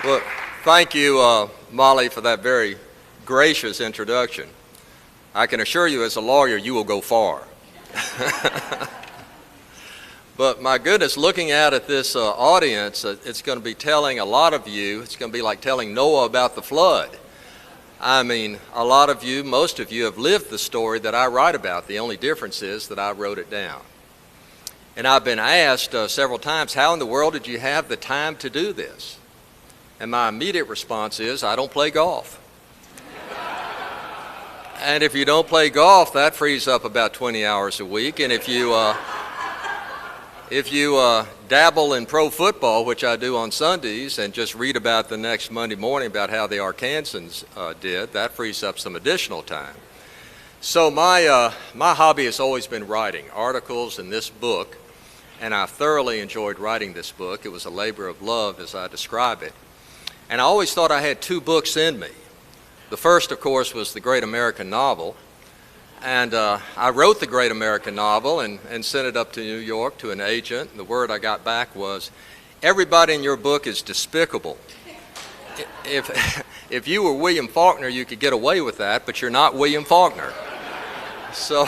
Well, thank you, Molly, for that very gracious introduction. I can assure you, as a lawyer, you will go far. But my goodness, looking out at this audience, it's going to be telling a lot of you, it's going to be like telling Noah about the flood. I mean, a lot of you, most of you have lived the story that I write about. The only difference is that I wrote it down. And I've been asked several times, how in the world did you have the time to do this? And my immediate response is, I don't play golf. And if you don't play golf, that frees up about 20 hours a week. And if you dabble in pro football, which I do on Sundays, and just read about the next Monday morning about how the Arkansans did, that frees up some additional time. So my hobby has always been writing articles in this book, and I thoroughly enjoyed writing this book. It was a labor of love, as I describe it. And I always thought I had two books in me. The first, of course, was the great American novel. And I wrote the great American novel and sent it up to New York to an agent. And the word I got back was, everybody in your book is despicable. If you were William Faulkner, you could get away with that, but you're not William Faulkner. So,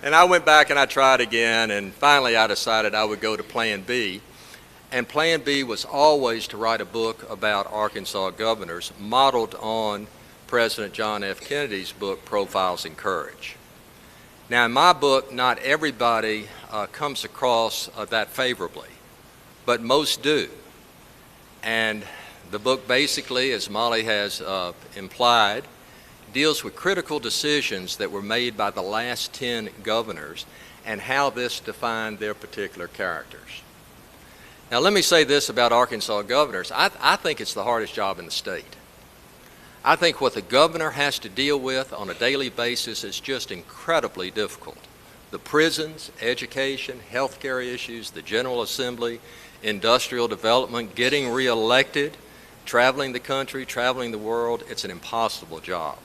and I went back and I tried again, and finally I decided I would go to Plan B. And Plan B was always to write a book about Arkansas governors modeled on President John F. Kennedy's book, Profiles in Courage. Now, in my book, not everybody comes across that favorably, but most do. And the book basically, as Molly has implied, deals with critical decisions that were made by the last 10 governors and how this defined their particular characters. Now, let me say this about Arkansas governors. I think it's the hardest job in the state. I think what the governor has to deal with on a daily basis is just incredibly difficult. The prisons, education, healthcare issues, the General Assembly, industrial development, getting reelected, traveling the country, traveling the world, it's an impossible job.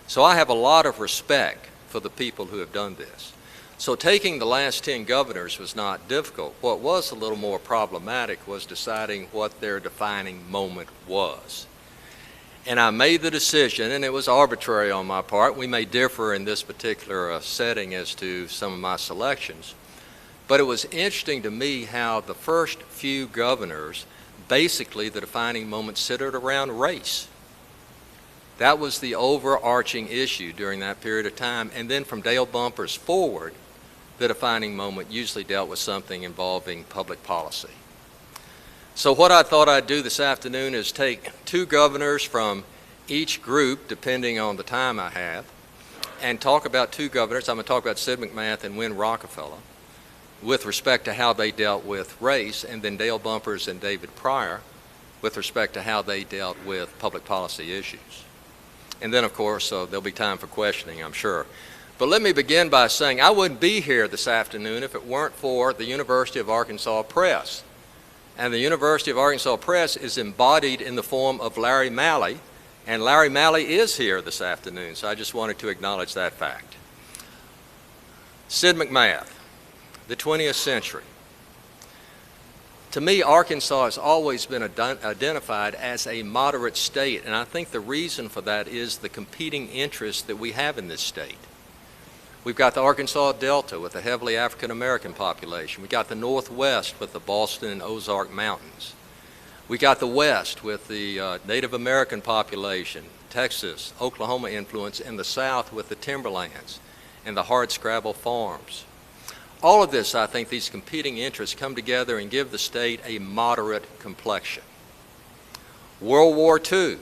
So I have a lot of respect for the people who have done this. So taking the last 10 governors was not difficult. What was a little more problematic was deciding what their defining moment was. And I made the decision, and it was arbitrary on my part. We may differ in this particular setting as to some of my selections. But it was interesting to me how the first few governors, basically the defining moment centered around race. That was the overarching issue during that period of time. And then from Dale Bumpers forward, the defining moment usually dealt with something involving public policy. So what I thought I'd do this afternoon is take two governors from each group, depending on the time I have, and talk about two governors. I'm going to talk about Sid McMath and Win Rockefeller with respect to how they dealt with race, and then Dale Bumpers and David Pryor with respect to how they dealt with public policy issues. And then, of course, there'll be time for questioning, I'm sure. But let me begin by saying I wouldn't be here this afternoon if it weren't for the University of Arkansas Press. And the University of Arkansas Press is embodied in the form of Larry Malley, and Larry Malley is here this afternoon, so I just wanted to acknowledge that fact. Sid McMath, the 20th century. To me, Arkansas has always been identified as a moderate state, and I think the reason for that is the competing interests that we have in this state. We've got the Arkansas Delta with a heavily African-American population. We've got the Northwest with the Boston and Ozark Mountains. We got the West with the Native American population, Texas, Oklahoma influence, and the South with the timberlands and the hardscrabble farms. All of this, I think, these competing interests come together and give the state a moderate complexion. World War II.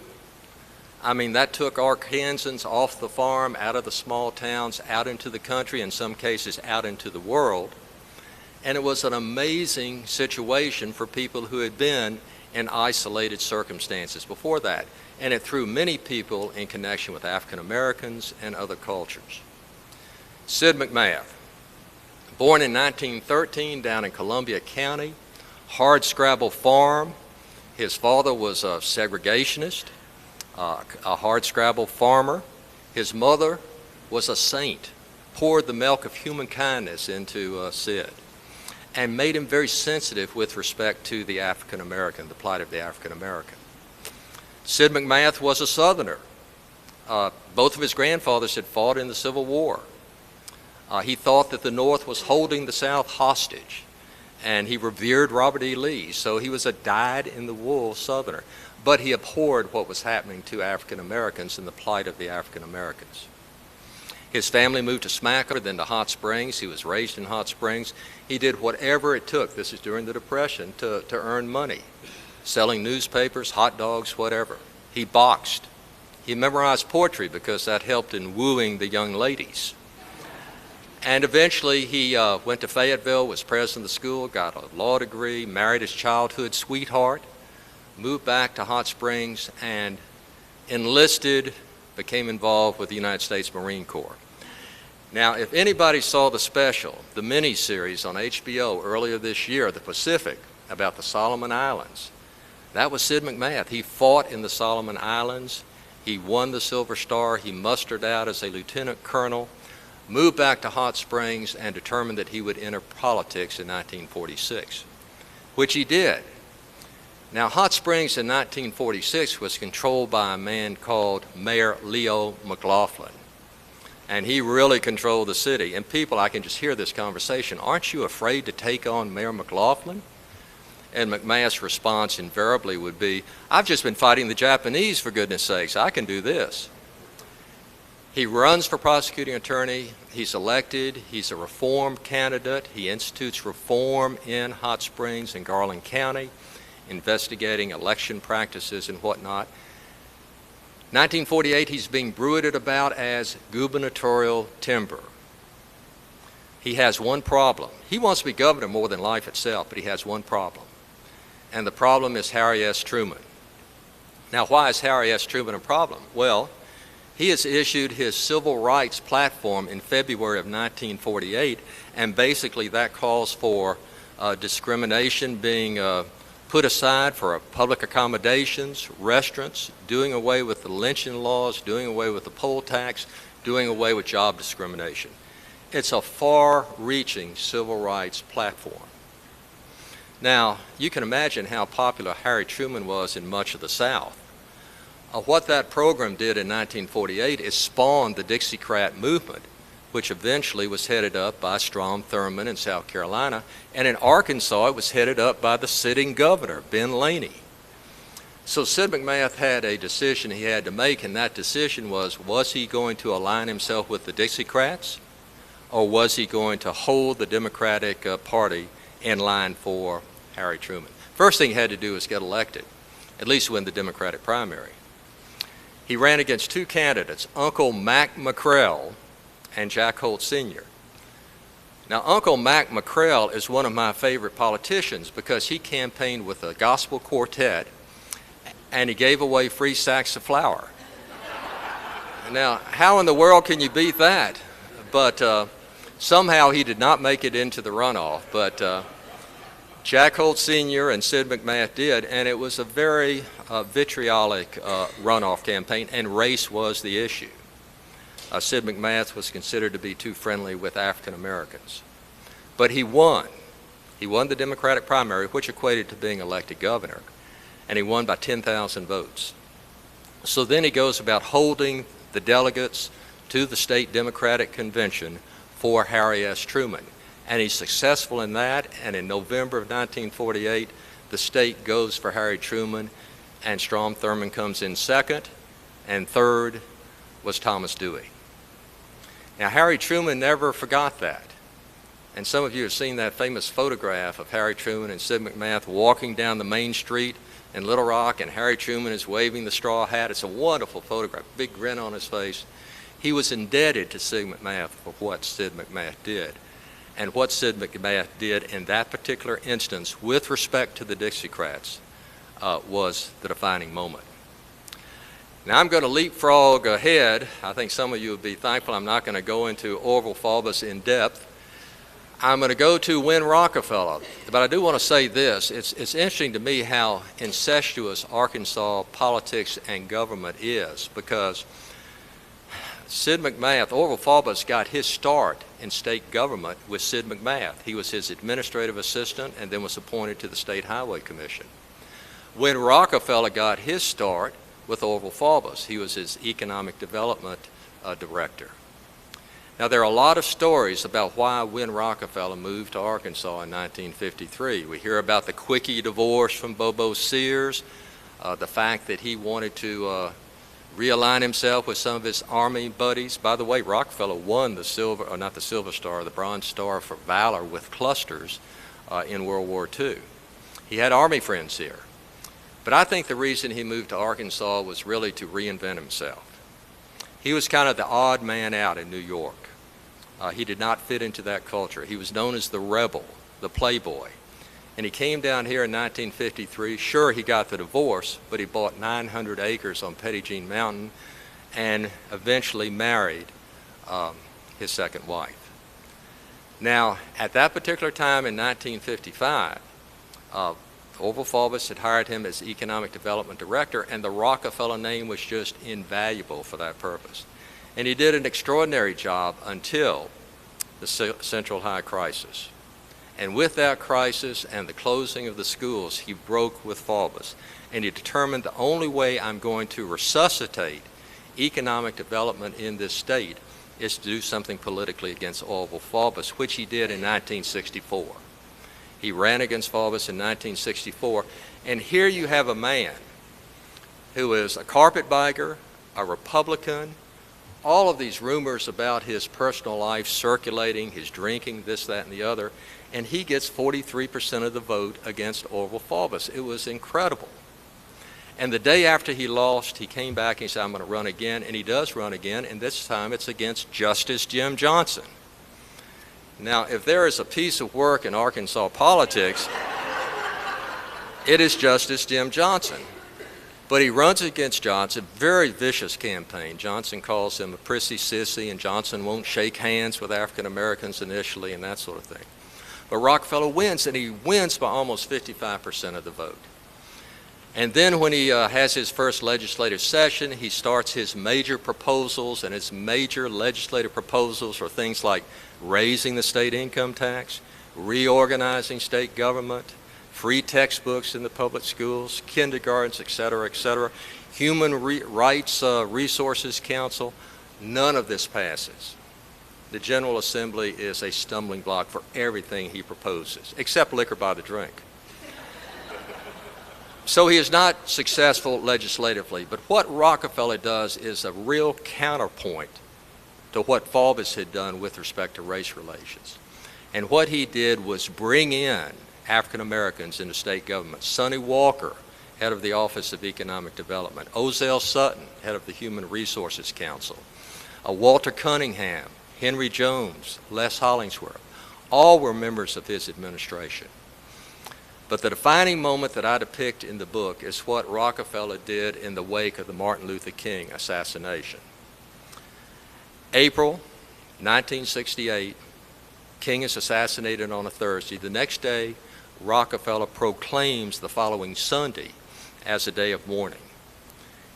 I mean, that took Arkansans off the farm, out of the small towns, out into the country, in some cases out into the world. And it was an amazing situation for people who had been in isolated circumstances before that. And it threw many people in connection with African Americans and other cultures. Sid McMath, born in 1913 down in Columbia County, hardscrabble farm. His father was a segregationist, a hardscrabble farmer. His mother was a saint, poured the milk of human kindness into Sid. and made him very sensitive with respect to the African American, the plight of the African American. Sid McMath was a Southerner. Both of his grandfathers had fought in the Civil War. He thought that the North was holding the South hostage, and he revered Robert E. Lee, so he was a dyed-in-the-wool Southerner. But he abhorred what was happening to African Americans and the plight of the African Americans. His family moved to Smackover, then to Hot Springs. He was raised in Hot Springs. He did whatever it took, this is during the Depression, to earn money, selling newspapers, hot dogs, whatever. He boxed. He memorized poetry because that helped in wooing the young ladies. And eventually he went to Fayetteville, was president of the school, got a law degree, married his childhood sweetheart, moved back to Hot Springs, and enlisted, became involved with the United States Marine Corps. Now, if anybody saw the special, the mini-series on HBO earlier this year, The Pacific, about the Solomon Islands, that was Sid McMath. He fought in the Solomon Islands. He won the Silver Star. He mustered out as a lieutenant colonel, moved back to Hot Springs, and determined that he would enter politics in 1946, which he did. Now, Hot Springs in 1946 was controlled by a man called Mayor Leo McLaughlin, and he really controlled the city. And people, I can just hear this conversation, aren't you afraid to take on Mayor McLaughlin? And McMath's response invariably would be, I've just been fighting the Japanese, for goodness sakes, I can do this. He runs for prosecuting attorney, he's elected, he's a reform candidate, he institutes reform in Hot Springs and Garland County, investigating election practices and whatnot. 1948, he's being bruited about as gubernatorial timber. He has one problem. He wants to be governor more than life itself, but he has one problem. And the problem is Harry S. Truman. Now, why is Harry S. Truman a problem? Well, he has issued his civil rights platform in February of 1948, and basically that calls for discrimination being put aside for public accommodations, restaurants, doing away with the lynching laws, doing away with the poll tax, doing away with job discrimination. It's a far-reaching civil rights platform. Now, you can imagine how popular Harry Truman was in much of the South. What that program did in 1948 is spawned the Dixiecrat movement, which eventually was headed up by Strom Thurmond in South Carolina, and in Arkansas it was headed up by the sitting governor, Ben Laney. So Sid McMath had a decision he had to make, and that decision was he going to align himself with the Dixiecrats, or was he going to hold the Democratic Party in line for Harry Truman? First thing he had to do was get elected, at least win the Democratic primary. He ran against two candidates, Uncle Mac McCrell and Jack Holt Sr. Now, Uncle Mac McCrell is one of my favorite politicians because he campaigned with a gospel quartet and he gave away free sacks of flour. Now, how in the world can you beat that? But somehow he did not make it into the runoff, but Jack Holt Sr. and Sid McMath did, and it was a very vitriolic runoff campaign, and race was the issue. Sid McMath was considered to be too friendly with African Americans. But he won. He won the Democratic primary, which equated to being elected governor, and he won by 10,000 votes. So then he goes about holding the delegates to the state Democratic convention for Harry S. Truman. And he's successful in that, and in November of 1948, the state goes for Harry Truman, and Strom Thurmond comes in second, and third was Thomas Dewey. Now, Harry Truman never forgot that. And some of you have seen that famous photograph of Harry Truman and Sid McMath walking down the main street in Little Rock, and Harry Truman is waving the straw hat. It's a wonderful photograph, big grin on his face. He was indebted to Sid McMath for what Sid McMath did. And what Sid McMath did in that particular instance with respect to the Dixiecrats was the defining moment. Now I'm going to leapfrog ahead. I think some of you would be thankful I'm not going to go into Orval Faubus in depth. I'm going to go to Win Rockefeller, but I do want to say this. It's interesting to me how incestuous Arkansas politics and government is, because Sid McMath, Orval Faubus got his start in state government with Sid McMath. He was his administrative assistant and then was appointed to the State Highway Commission. When Rockefeller got his start with Orval Faubus, he was his economic development director. Now, there are a lot of stories about why Win Rockefeller moved to Arkansas in 1953. We hear about the quickie divorce from Bobo Sears, the fact that he wanted to realign himself with some of his Army buddies. By the way, Rockefeller won the silver, or not the Silver Star, the Bronze Star for valor with clusters in World War II. He had Army friends here. But I think the reason he moved to Arkansas was really to reinvent himself. He was kind of the odd man out in New York. He did not fit into that culture. He was known as the rebel, the playboy. And he came down here in 1953. Sure, he got the divorce, but he bought 900 acres on Petit Jean Mountain and eventually married his second wife. Now, at that particular time in 1955, Orval Faubus had hired him as Economic Development Director, and the Rockefeller name was just invaluable for that purpose. And he did an extraordinary job until the Central High crisis. And with that crisis and the closing of the schools, he broke with Faubus, and he determined the only way I'm going to resuscitate economic development in this state is to do something politically against Orval Faubus, which he did in 1964. He ran against Faubus in 1964, and here you have a man who is a carpetbagger, a Republican, all of these rumors about his personal life circulating, his drinking, this, that, and the other, and he gets 43% of the vote against Orval Faubus. It was incredible. And the day after he lost, he came back and he said, I'm going to run again, and he does run again, and this time it's against Justice Jim Johnson. Now, if there is a piece of work in Arkansas politics, it is Justice Jim Johnson. But he runs against Johnson, very vicious campaign. Johnson calls him a prissy sissy, and Johnson won't shake hands with African Americans initially and that sort of thing. But Rockefeller wins, and he wins by almost 55% of the vote. And then when he has his first legislative session, he starts his major proposals, and his major legislative proposals are things like raising the state income tax, reorganizing state government, free textbooks in the public schools, kindergartens, et cetera, Human Rights Resources Council. None of this passes. The General Assembly is a stumbling block for everything he proposes, except liquor by the drink. So he is not successful legislatively, but what Rockefeller does is a real counterpoint to what Faubus had done with respect to race relations. And what he did was bring in African Americans into state government. Sonny Walker, head of the Office of Economic Development. Ozell Sutton, head of the Human Resources Council. Walter Cunningham, Henry Jones, Les Hollingsworth, all were members of his administration. But the defining moment that I depict in the book is what Rockefeller did in the wake of the Martin Luther King assassination. April 1968, King is assassinated on a Thursday. The next day, Rockefeller proclaims the following Sunday as a day of mourning.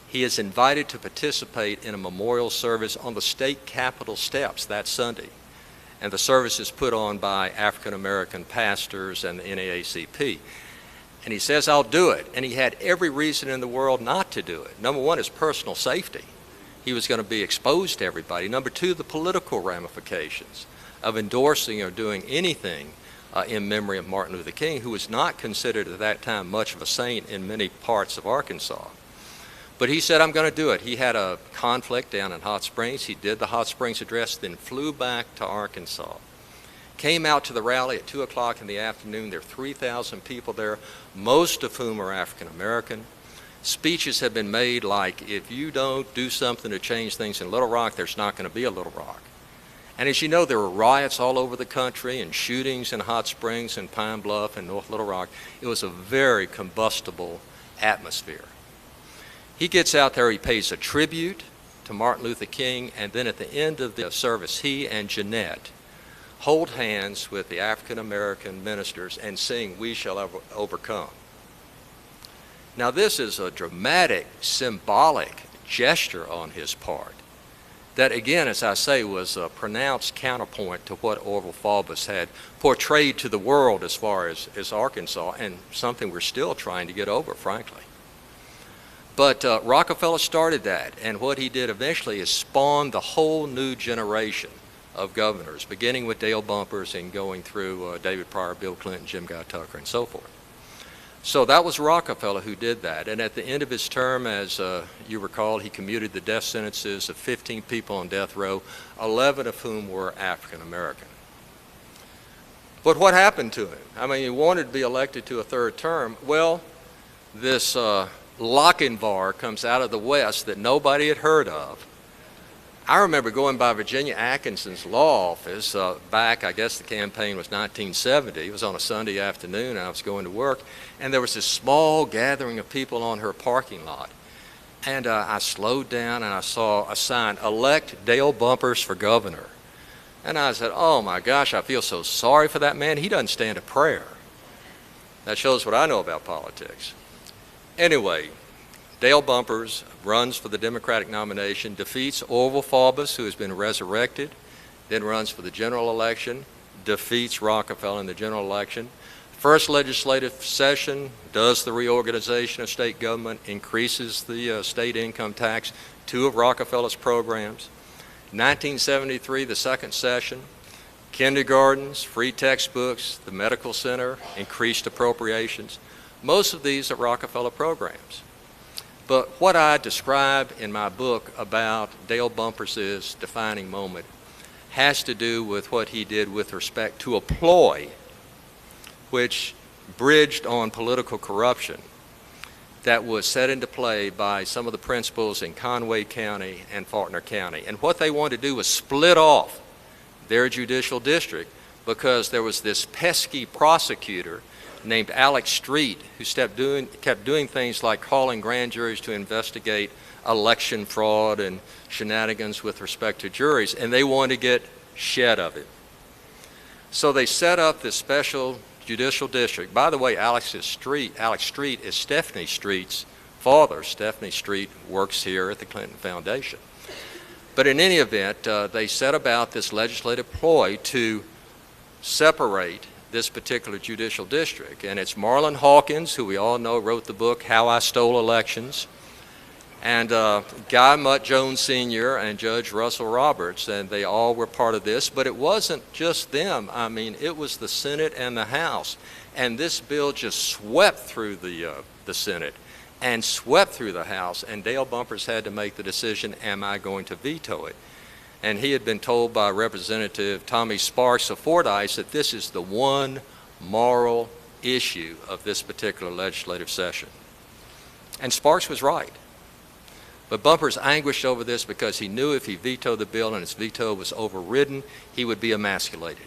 He is invited to participate in a memorial service on the state capitol steps that Sunday. And the service is put on by African American pastors and the NAACP. And he says, I'll do it. And he had every reason in the world not to do it. Number one is personal safety. He was going to be exposed to everybody. Number two, the political ramifications of endorsing or doing anything in memory of Martin Luther King, who was not considered at that time much of a saint in many parts of Arkansas. But he said, I'm going to do it. He had a conflict down in Hot Springs. He did the Hot Springs address, then flew back to Arkansas. Came out to the rally at 2 o'clock in the afternoon. There are 3,000 people there, most of whom are African American. Speeches have been made like, if you don't do something to change things in Little Rock, there's not going to be a Little Rock. And as you know, there were riots all over the country and shootings in Hot Springs and Pine Bluff and North Little Rock. It was a very combustible atmosphere. He gets out there, he pays a tribute to Martin Luther King, and then at the end of the service, he and Jeanette hold hands with the African American ministers and sing, We Shall Overcome. Now this is a dramatic, symbolic gesture on his part. that, again, as I say, was a pronounced counterpoint to what Orval Faubus had portrayed to the world as far as Arkansas, and something we're still trying to get over, frankly. But Rockefeller started that, and what he did eventually is spawn the whole new generation of governors, beginning with Dale Bumpers and going through David Pryor, Bill Clinton, Jim Guy Tucker, and so forth. So that was Rockefeller who did that, and at the end of his term, as you recall, he commuted the death sentences of 15 people on death row, 11 of whom were African American. But what happened to him? I mean, he wanted to be elected to a third term. Well, this Lochinvar comes out of the West that nobody had heard of. I remember going by Virginia Atkinson's law office back, I guess the campaign was 1970. It was on a Sunday afternoon, and I was going to work, and there was this small gathering of people on her parking lot. And I slowed down, and I saw a sign, "Elect Dale Bumpers for governor." And I said, oh my gosh, I feel so sorry for that man. He doesn't stand a prayer. That shows what I know about politics. Anyway, Dale Bumpers runs for the Democratic nomination, defeats Orval Faubus, who has been resurrected, then runs for the general election, defeats Rockefeller in the general election. First legislative session does the reorganization of state government, increases the state income tax, two of Rockefeller's programs. 1973, the second session, kindergartens, free textbooks, the medical center, increased appropriations. Most of these are Rockefeller programs. But what I describe in my book about Dale Bumpers' defining moment has to do with what he did with respect to a ploy which bridged on political corruption that was set into play by some of the principals in Conway County and Faulkner County. And what they wanted to do was split off their judicial district because there was this pesky prosecutor named Alex Street who kept doing things like calling grand juries to investigate election fraud and shenanigans with respect to juries, and they wanted to get shed of it. So they set up this special judicial district. By the way, Alex Street is Stephanie Street's father. Stephanie Street works here at the Clinton Foundation. But in any event, they set about this legislative ploy to separate this particular judicial district. And it's Marlon Hawkins, who we all know wrote the book How I Stole Elections, and Guy Mutt Jones Sr. and Judge Russell Roberts, and they all were part of this. But it wasn't just them. I mean, it was the Senate and the House. And this bill just swept through the Senate and swept through the House, and Dale Bumpers had to make the decision, am I going to veto it? And he had been told by Representative Tommy Sparks of Fordyce that this is the one moral issue of this particular legislative session. And Sparks was right. But Bumpers anguished over this because he knew if he vetoed the bill and his veto was overridden, he would be emasculated.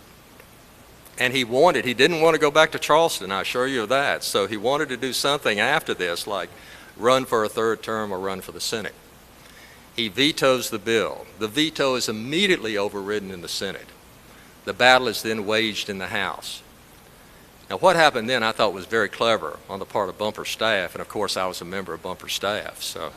And he didn't want to go back to Charleston, I assure you of that. So he wanted to do something after this, like run for a third term or run for the Senate. He vetoes the bill. The veto is immediately overridden in the Senate. The battle is then waged in the House. Now what happened then I thought was very clever on the part of Bumpers' staff, and of course I was a member of Bumpers' staff. So.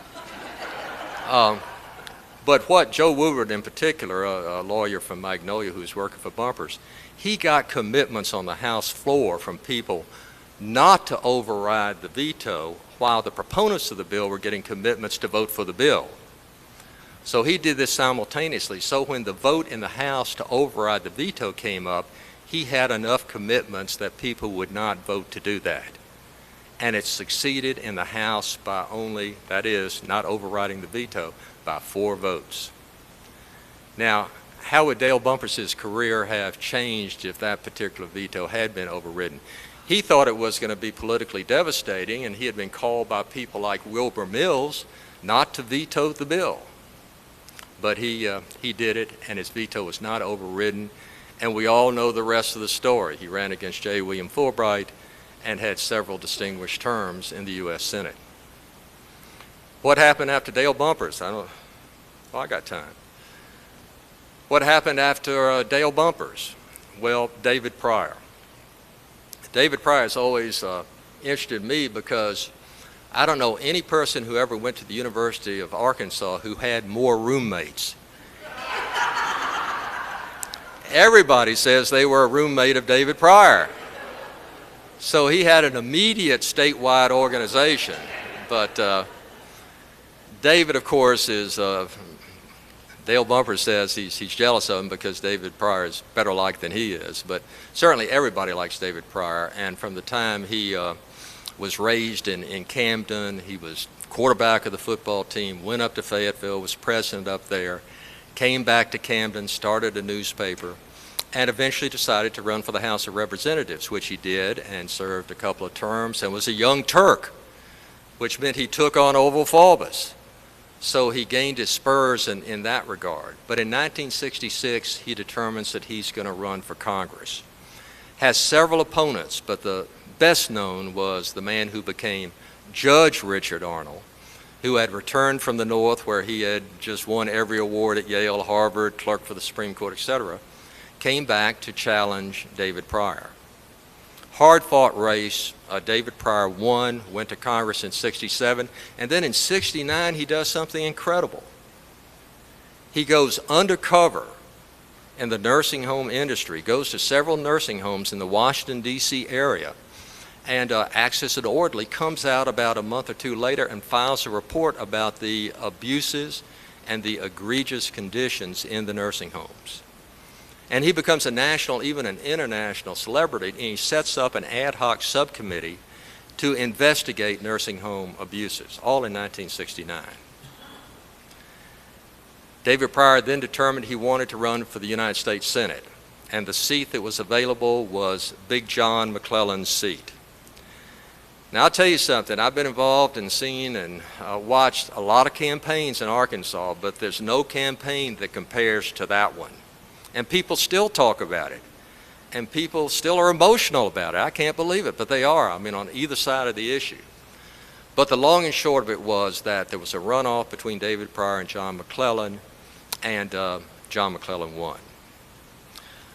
But what Joe Woodward in particular, a lawyer from Magnolia who was working for Bumpers, he got commitments on the House floor from people not to override the veto while the proponents of the bill were getting commitments to vote for the bill. So he did this simultaneously. So when the vote in the House to override the veto came up, he had enough commitments that people would not vote to do that. And it succeeded in the House by only, that is, not overriding the veto, by 4 votes. Now, how would Dale Bumpers' career have changed if that particular veto had been overridden? He thought it was going to be politically devastating, and he had been called by people like Wilbur Mills not to veto the bill. But he did it, and his veto was not overridden, and we all know the rest of the story. He ran against J. William Fulbright and had several distinguished terms in the U.S. Senate. What happened after Dale Bumpers? I got time. What happened after Dale Bumpers? Well, David Pryor. David Pryor has always interested me because I don't know any person who ever went to the University of Arkansas who had more roommates everybody says they were a roommate of David Pryor. So he had an immediate statewide organization. But David, of course, is, Dale Bumper says he's jealous of him because David Pryor is better liked than he is. But certainly everybody likes David Pryor. And from the time he was raised in Camden, he was quarterback of the football team, went up to Fayetteville, was president up there, came back to Camden, started a newspaper, and eventually decided to run for the House of Representatives, which he did, and served a couple of terms, and was a young Turk, which meant he took on Orval Faubus. So he gained his spurs in that regard. But in 1966, he determines that he's going to run for Congress. Has several opponents, but the best known was the man who became Judge Richard Arnold, who had returned from the North, where he had just won every award at Yale, Harvard, clerk for the Supreme Court, etc., came back to challenge David Pryor. Hard-fought race. David Pryor won, went to Congress in '67, and then in '69 he does something incredible. He goes undercover in the nursing home industry, goes to several nursing homes in the Washington, D.C. area, and acts as an orderly, comes out about a month or two later and files a report about the abuses and the egregious conditions in the nursing homes. And he becomes a national, even an international celebrity, and he sets up an ad hoc subcommittee to investigate nursing home abuses, all in 1969. David Pryor then determined he wanted to run for the United States Senate, and the seat that was available was Big John McClellan's seat. Now, I'll tell you something. I've been involved and seen and watched a lot of campaigns in Arkansas, but there's no campaign that compares to that one. And people still talk about it. And people still are emotional about it. I can't believe it, but they are. I mean, on either side of the issue. But the long and short of it was that there was a runoff between David Pryor and John McClellan, and John McClellan won.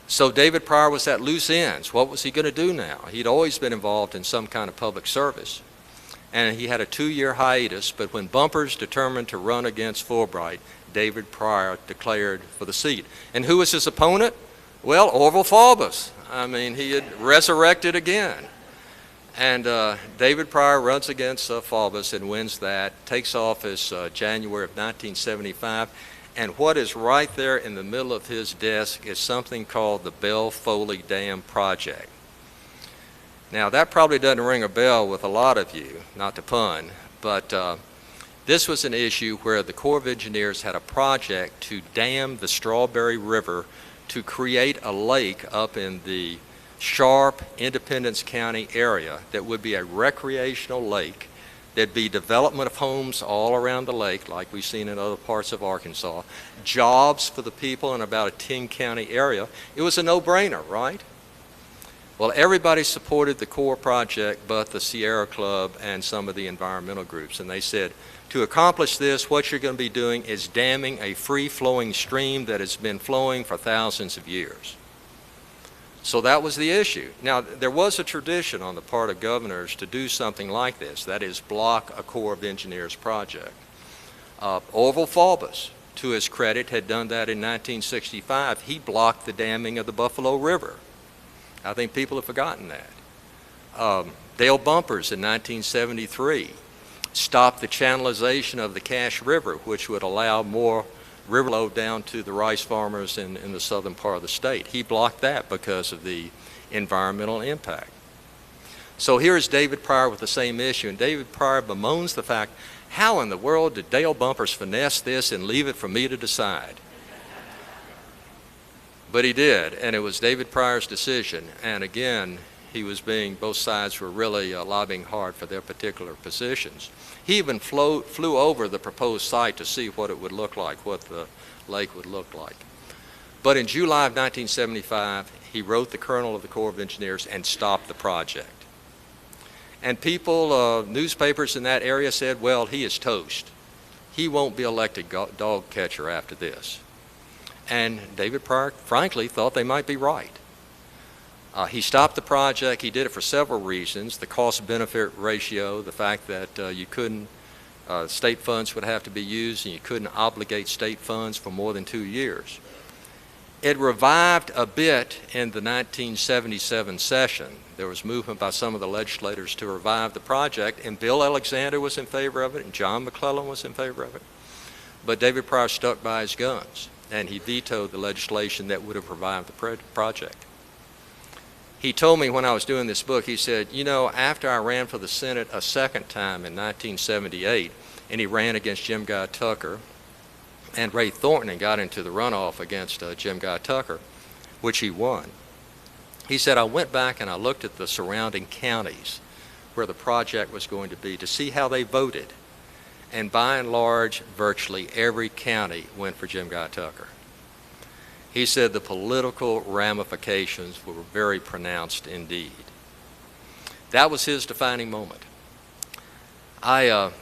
So David Pryor was at loose ends. What was he going to do now? He'd always been involved in some kind of public service. And he had a 2-year hiatus, but when Bumpers determined to run against Fulbright, David Pryor declared for the seat. And who was his opponent? Well, Orval Faubus. I mean, he had resurrected again. And David Pryor runs against Faubus and wins that, takes office January of 1975. And what is right there in the middle of his desk is something called the Bell Foley Dam project. Now, that probably doesn't ring a bell with a lot of you, not to pun, but this was an issue where the Corps of Engineers had a project to dam the Strawberry River to create a lake up in the Sharp, Independence County area that would be a recreational lake. There'd be development of homes all around the lake, like we've seen in other parts of Arkansas, jobs for the people in about a 10-county area. It was a no-brainer, right? Well, everybody supported the Corps project but the Sierra Club and some of the environmental groups, and they said, to accomplish this, what you're going to be doing is damming a free-flowing stream that has been flowing for thousands of years. So that was the issue. Now, there was a tradition on the part of governors to do something like this, that is, block a Corps of Engineers project. Orval Faubus, to his credit, had done that in 1965. He blocked the damming of the Buffalo River. I think people have forgotten that. Dale Bumpers in 1973 stopped the channelization of the Cache River, which would allow more river flow down to the rice farmers in the southern part of the state. He blocked that because of the environmental impact. So here's David Pryor with the same issue, and David Pryor bemoans the fact, how in the world did Dale Bumpers finesse this and leave it for me to decide? But he did, and it was David Pryor's decision, and again, both sides were really lobbying hard for their particular positions. He even flew over the proposed site to see what it would look like, what the lake would look like. But in July of 1975, he wrote the Colonel of the Corps of Engineers and stopped the project. And people, newspapers in that area said, well, he is toast. He won't be elected dog catcher after this. And David Pryor, frankly, thought they might be right. He stopped the project. He did it for several reasons. The cost-benefit ratio, the fact that state funds would have to be used and you couldn't obligate state funds for more than 2 years. It revived a bit in the 1977 session. There was movement by some of the legislators to revive the project, and Bill Alexander was in favor of it, and John McClellan was in favor of it. But David Pryor stuck by his guns, and he vetoed the legislation that would have revived the project. He told me when I was doing this book, he said, you know, after I ran for the Senate a second time in 1978, and he ran against Jim Guy Tucker and Ray Thornton and got into the runoff against Jim Guy Tucker, which he won. He said, I went back and I looked at the surrounding counties where the project was going to be to see how they voted. And by and large, virtually every county went for Jim Guy Tucker. He said the political ramifications were very pronounced indeed. That was his defining moment. I've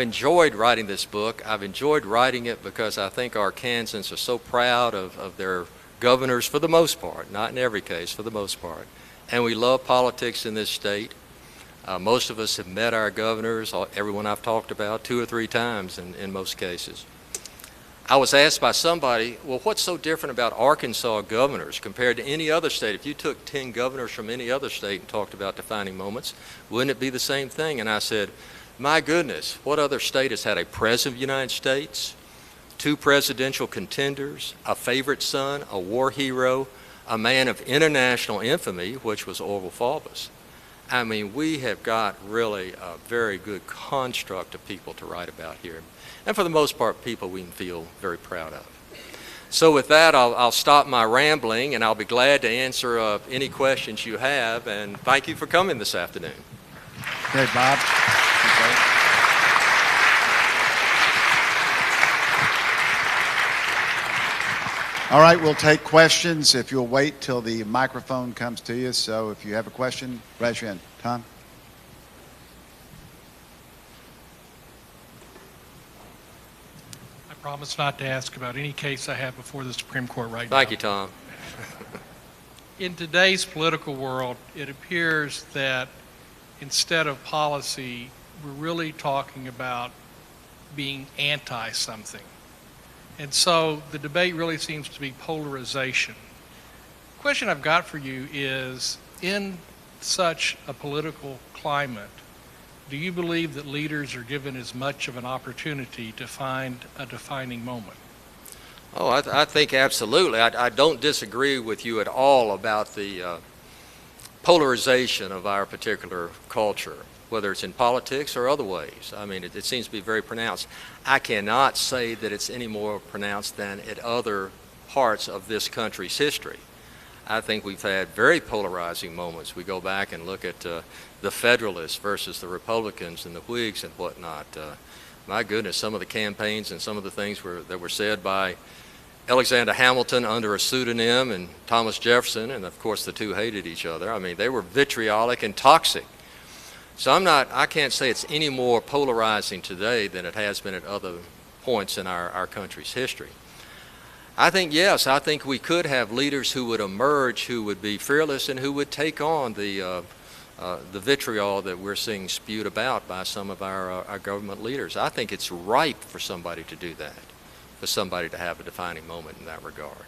enjoyed writing this book. I've enjoyed writing it because I think Arkansans are so proud of their governors for the most part, not in every case, for the most part. And we love politics in this state. Most of us have met our governors, everyone I've talked about, 2 or 3 times in most cases. I was asked by somebody, well, what's so different about Arkansas governors compared to any other state? If you took 10 governors from any other state and talked about defining moments, wouldn't it be the same thing? And I said, my goodness, what other state has had a president of the United States, 2 presidential contenders, a favorite son, a war hero, a man of international infamy, which was Orval Faubus? I mean, we have got really a very good construct of people to write about here. And for the most part, people we can feel very proud of. So with that, I'll stop my rambling, and I'll be glad to answer any questions you have. And thank you for coming this afternoon. Great, Bob. All right, we'll take questions if you'll wait till the microphone comes to you. So if you have a question, raise your hand. Tom? I promise not to ask about any case I have before the Supreme Court right now. Thank you, Tom. In today's political world, it appears that instead of policy, we're really talking about being anti-something. And so the debate really seems to be polarization. The question I've got for you is, in such a political climate, do you believe that leaders are given as much of an opportunity to find a defining moment? Oh, I think absolutely. I don't disagree with you at all about the polarization of our particular culture, whether it's in politics or other ways. I mean, it seems to be very pronounced. I cannot say that it's any more pronounced than at other parts of this country's history. I think we've had very polarizing moments. We go back and look at the Federalists versus the Republicans and the Whigs and whatnot. My goodness, some of the campaigns and some of the things that were said by Alexander Hamilton under a pseudonym and Thomas Jefferson, and of course the two hated each other. I mean, they were vitriolic and toxic. So I can't say it's any more polarizing today than it has been at other points in our country's history. I think, yes, I think we could have leaders who would emerge, who would be fearless and who would take on the vitriol that we're seeing spewed about by some of our government leaders. I think it's ripe for somebody to do that, for somebody to have a defining moment in that regard.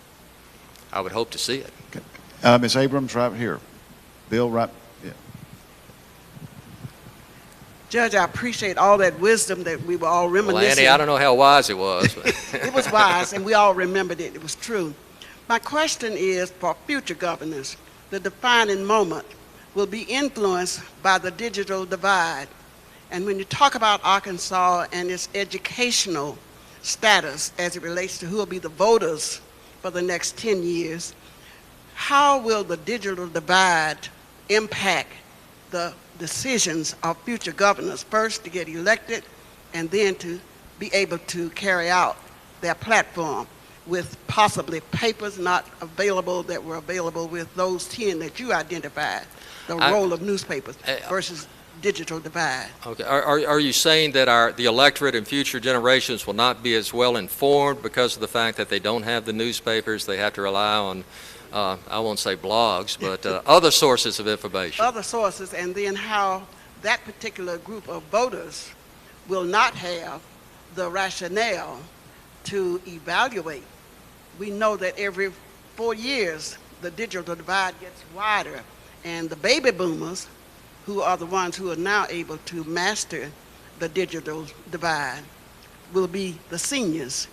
I would hope to see it. Okay. Ms. Abrams, right here. Bill, right. Yeah. Judge, I appreciate all that wisdom that we were all reminiscing. Well, Andy, I don't know how wise it was. It was wise, and we all remembered it. It was true. My question is, for future governors, the defining moment will be influenced by the digital divide. And when you talk about Arkansas and its educational status as it relates to who will be the voters for the next 10 years, how will the digital divide impact the decisions of future governors, first to get elected and then to be able to carry out their platform with possibly papers not available that were available with those 10 that you identified, the role of newspapers versus digital divide. Okay, are you saying that the electorate and future generations will not be as well informed because of the fact that they don't have the newspapers, they have to rely on I won't say blogs, but other sources of information. Other sources, and then how that particular group of voters will not have the rationale to evaluate we know that every 4 years, the digital divide gets wider, and the baby boomers, who are the ones who are now able to master the digital divide, will be the seniors.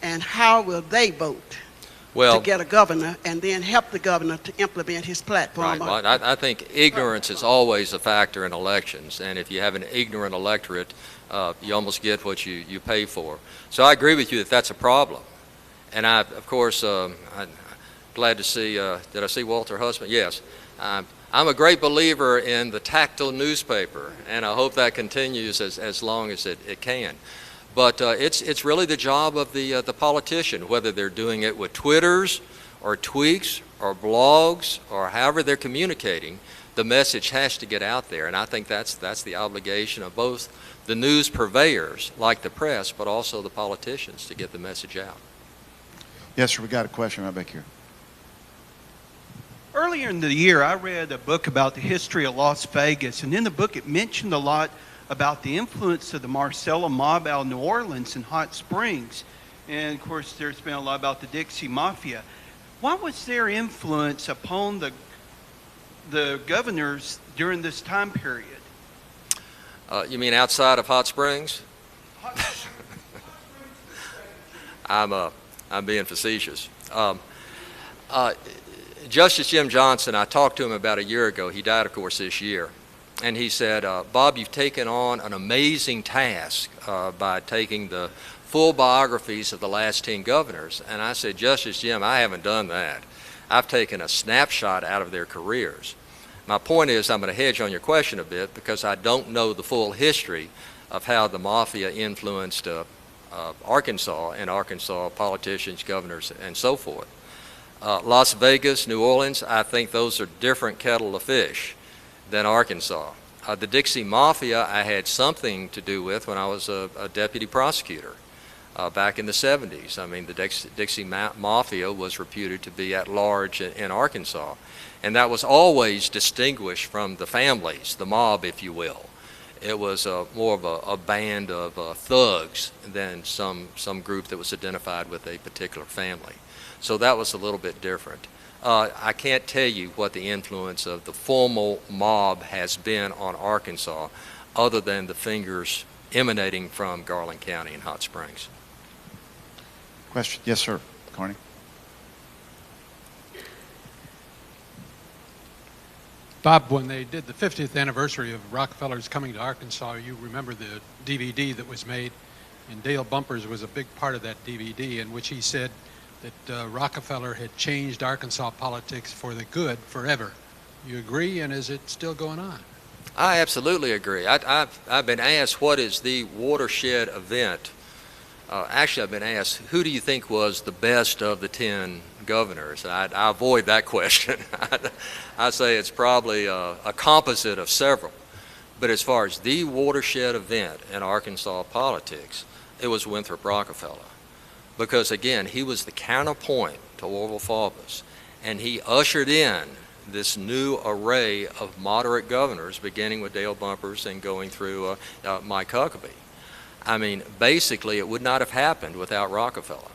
And how will they vote to get a governor and then help the governor to implement his platform? Right. Well, I think ignorance is always a factor in elections, and if you have an ignorant electorate, you almost get what you pay for. So I agree with you that that's a problem. And I, of course, I'm glad to see, did I see Walter Husband? Yes. I'm a great believer in the tactile newspaper, and I hope that continues as long as it can. But it's really the job of the politician, whether they're doing it with Twitters or tweaks or blogs or however they're communicating, the message has to get out there. And I think that's the obligation of both the news purveyors, like the press, but also the politicians to get the message out. Yes, sir, we got a question right back here. Earlier in the year, I read a book about the history of Las Vegas, and in the book it mentioned a lot about the influence of the Marcella mob out of New Orleans and Hot Springs. And of course, there's been a lot about the Dixie Mafia. What was their influence upon the governors during this time period? You mean outside of Hot Springs? I'm being facetious. Justice Jim Johnson, I talked to him about a year ago. He died, of course, this year. And he said, Bob, you've taken on an amazing task by taking the full biographies of the last 10 governors. And I said, Justice Jim, I haven't done that. I've taken a snapshot out of their careers. My point is, I'm going to hedge on your question a bit because I don't know the full history of how the mafia influenced Arkansas and Arkansas politicians, governors, and so forth. Las Vegas, New Orleans, I think those are different kettle of fish than Arkansas. The Dixie Mafia I had something to do with when I was a deputy prosecutor back in the 70s. I mean, the Dixie Mafia was reputed to be at large in Arkansas, and that was always distinguished from the families, the mob, if you will. It was more of a band of thugs than some group that was identified with a particular family. So that was a little bit different. I can't tell you what the influence of the formal mob has been on Arkansas other than the fingers emanating from Garland County and Hot Springs. Question? Yes, sir. Carney. Bob, when they did the 50th anniversary of Rockefeller's coming to Arkansas, you remember the DVD that was made, and Dale Bumpers was a big part of that DVD, in which he said that Rockefeller had changed Arkansas politics for the good forever. You agree, and is it still going on? I absolutely agree. I've been asked what is the watershed event. Actually, I've been asked, who do you think was the best of the 10 governors? I avoid that question. I say it's probably a composite of several. But as far as the watershed event in Arkansas politics, it was Winthrop Rockefeller. Because again, he was the counterpoint to Orval Faubus, and he ushered in this new array of moderate governors, beginning with Dale Bumpers and going through Mike Huckabee. I mean, basically, it would not have happened without Rockefeller.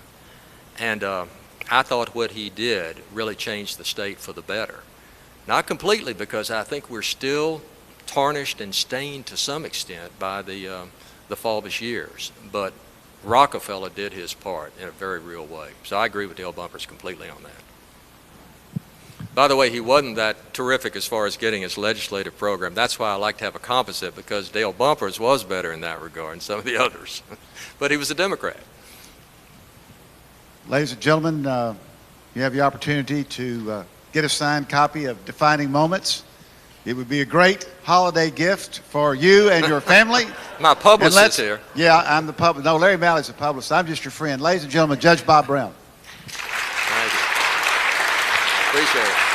And I thought what he did really changed the state for the better. Not completely, because I think we're still tarnished and stained to some extent by the Faubus years, but Rockefeller did his part in a very real way. So I agree with Dale Bumpers completely on that. By the way, he wasn't that terrific as far as getting his legislative program. That's why I like to have a composite, because Dale Bumpers was better in that regard than some of the others. But he was a Democrat. Ladies and gentlemen, you have the opportunity to get a signed copy of Defining Moments. It would be a great holiday gift for you and your family. My publicist here. Yeah, I'm the publicist. No, Larry Malley's the publicist. I'm just your friend. Ladies and gentlemen, Judge Bob Brown. Thank you. Appreciate it.